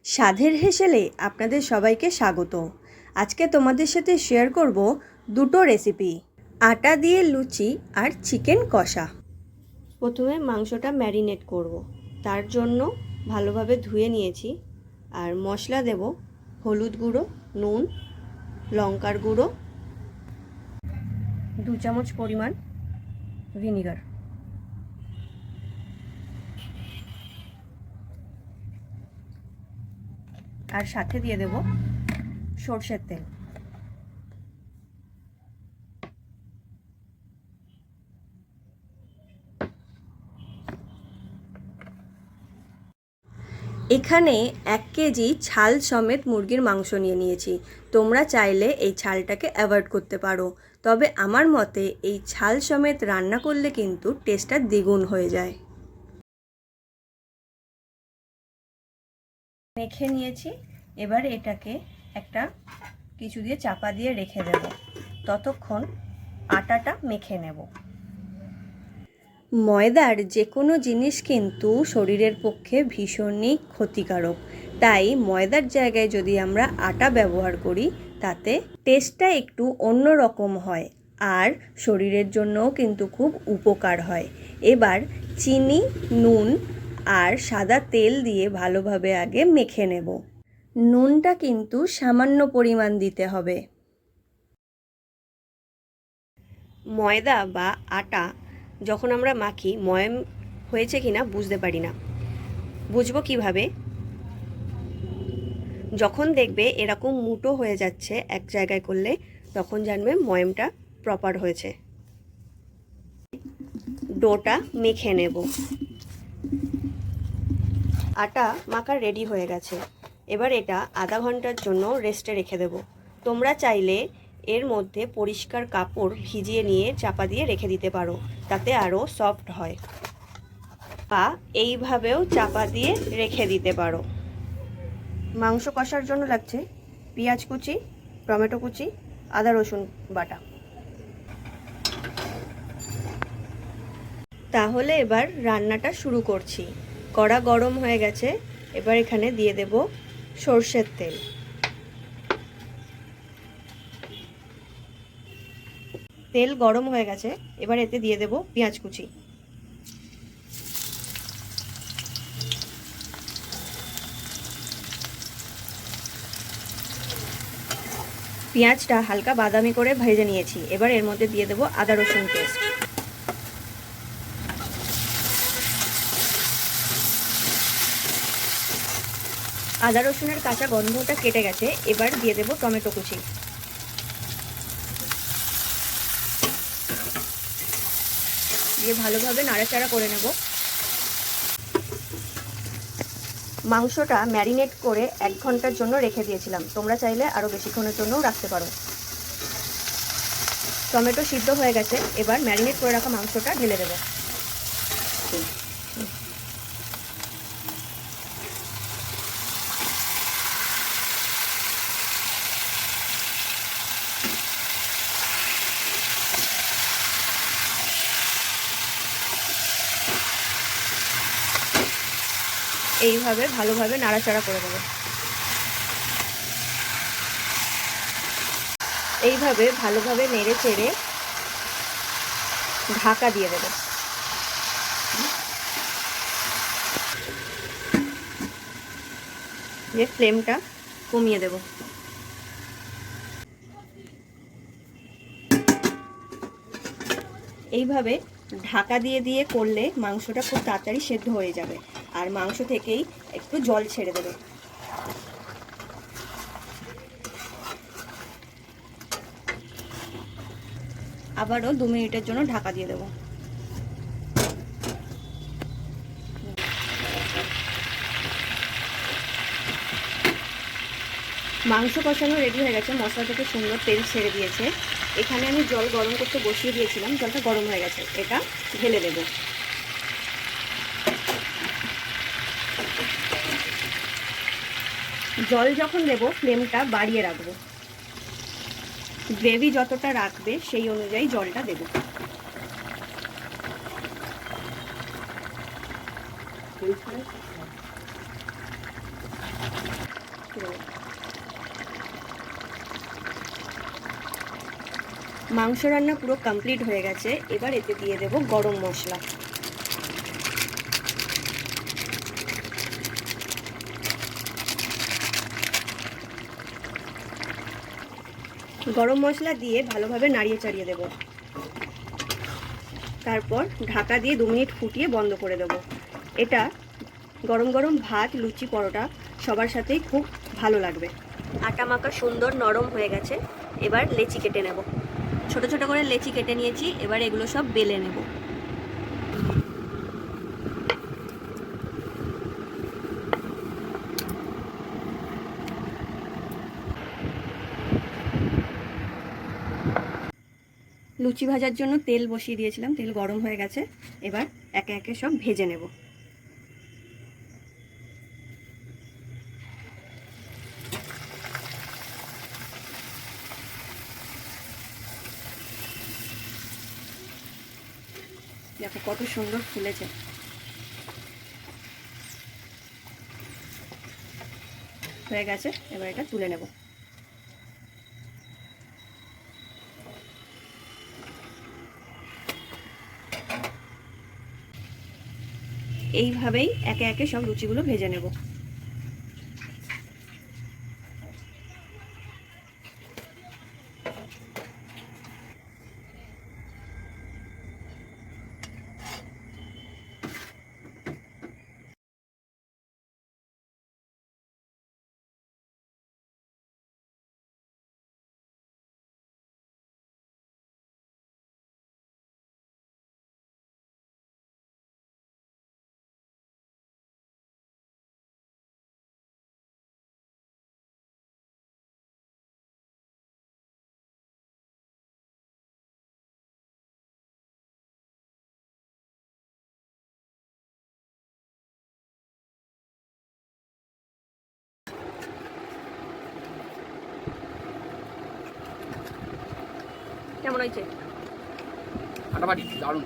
স্বাদের হেসেলে আপনাদের সবাইকে স্বাগত। আজকে তোমাদের সাথে শেয়ার করব দুটো রেসিপি, আটা দিয়ে লুচি আর চিকেন কষা। প্রথমে মাংসটা ম্যারিনেট করব, তার জন্য ভালোভাবে ধুয়ে নিয়েছি। আর মশলা দেব হলুদ গুঁড়ো, নুন, লঙ্কার গুঁড়ো, 2 চামচ পরিমাণ ভিনিগার। আর সাথে দিয়ে দেব সরষের তেল। এখানে 1 কেজি ছাল সমেত মুরগির মাংস নিয়েছি। তোমরা চাইলে এই ছালটাকে অ্যাভয়েড করতে পারো, তবে আমার মতে এই ছাল সমেত রান্না করলে কিন্তু টেস্টটা দ্বিগুণ হয়ে যায়। মেখে নিয়েছি, এবার এটাকে একটা কিছু দিয়ে চাপা দিয়ে রেখে দেব, ততক্ষণ আটাটা মেখে নেব। ময়দার যে কোনো জিনিস কিন্তু শরীরের পক্ষে ভীষণই ক্ষতিকারক, তাই ময়দার জায়গায় যদি আমরা আটা ব্যবহার করি তাতে টেস্টটা একটু অন্য রকম হয় আর শরীরের জন্যও কিন্তু খুব উপকার হয়। এবার চিনি, নুন আর সাদা তেল দিয়ে ভালোভাবে আগে মেখে নেব। নুনটা কিন্তু সামান্য পরিমাণ দিতে হবে। ময়দা বা আটা যখন আমরা মাখি ময়াম হয়েছে কিনা বুঝতে পারি না। বুঝবো কিভাবে? যখন দেখবে এরকম মুটো হয়ে যাচ্ছে এক জায়গায় করলে, তখন জানবে ময়ামটা প্রপার হয়েছে। ডোটা মেখে নেব। আটা মাখা রেডি হয়ে গেছে। এবার এটা আধা ঘন্টার জন্য রেস্টে রেখে দেব। তোমরা চাইলে এর মধ্যে পরিষ্কার কাপড় ভিজিয়ে নিয়ে চাপা দিয়ে রেখে দিতে পারো, তাতে আরও সফট হয়। বা এইভাবেও চাপা দিয়ে রেখে দিতে পারো। মাংস কষার জন্য লাগছে পেঁয়াজ কুচি, টমেটো কুচি, আদা রসুন বাটা। তাহলে এবার রান্নাটা শুরু করছি। কড়া গরম হয়ে গেছে, এবার এখানে দিয়ে দেব সর্ষের তেল। তেল গরম হয়ে গেছে, এবার এতে দিয়ে দেব পেঁয়াজ কুচি। পেঁয়াজটা হালকা বাদামি করে ভেজে নিয়েছি, এবার এর মধ্যে দিয়ে দেব আদা রসুন পেস্ট। আদা রসুনের কাঁচা গন্ধটা কেটে গেছে, এবার দিয়ে দেব টমেটো কুচি। দিয়ে ভালোভাবে নাড়াচাড়া করে নেব। মাংসটা ম্যারিনেট করে 1 ঘন্টার জন্য রেখে দিয়েছিলাম, তোমরা চাইলে আরও বেশিক্ষণের জন্যও রাখতে পারো। টমেটো সিদ্ধ হয়ে গেছে, এবার ম্যারিনেট করে রাখা মাংসটা ঢেলে দেব। এইভাবে ভালোভাবে নাড়াচাড়া করে দেব। এইভাবে ভালোভাবে নেড়ে চেড়ে ঢাকা দিয়ে দেব। দিয়ে ফ্লেমটা কমিয়ে দেব। এইভাবে ঢাকা দিয়ে দিয়ে করলে মাংসটা খুব তাড়াতাড়ি সেদ্ধ হয়ে যাবে আর মাংস থেকেই একটু জল ছেড়ে দেবে। আবারও 2 মিনিটের জন্য ঢাকা দিয়ে দেব। মাংস কষানো রেডি হয়ে গেছে, মশলা থেকে সুন্দর তেল ছেড়ে দিয়েছে। এখানে আমি জল গরম করতে বসিয়ে দিয়েছিলাম, জলটা গরম হয়ে গেছে, এটা ঢেলে দেব। জল যখন দেব ফ্লেমটা বাড়িয়ে রাখবো। গ্রেভি যতটা রাখবে সেই অনুযায়ী জলটা দেব। দেবো। মাংস রান্না পুরো কমপ্লিট হয়ে গেছে। এবার এতে দিয়ে দেব গরম মশলা। গরম মশলা দিয়ে ভালোভাবে নাড়িয়ে চাড়িয়ে দেব। তারপর ঢাকা দিয়ে 2 মিনিট ফুটিয়ে বন্ধ করে দেব। এটা গরম গরম ভাত, লুচি, পরোটা সবার সাথেই খুব ভালো লাগবে। আটা মাখা সুন্দর নরম হয়ে গেছে। এবার লেচি কেটে নেব। ছোট ছোট করে লেচি কেটে নিয়েছি। এবার এগুলো সব বেলে নেব। লুচি ভাজার জন্য তেল বসিয়ে দিয়েছিলাম, তেল গরম হয়ে গেছে। এবার একে একে সব ভেজে নেব। দেখো কত সুন্দর ফুলেছে। হয়ে গেছে, এবার এটা তুলে নেব। এইভাবেই একে একে সব লুচিগুলো ভেজে নেব। কেমন হয়েছে? ফাটাফাটি, দারুণ।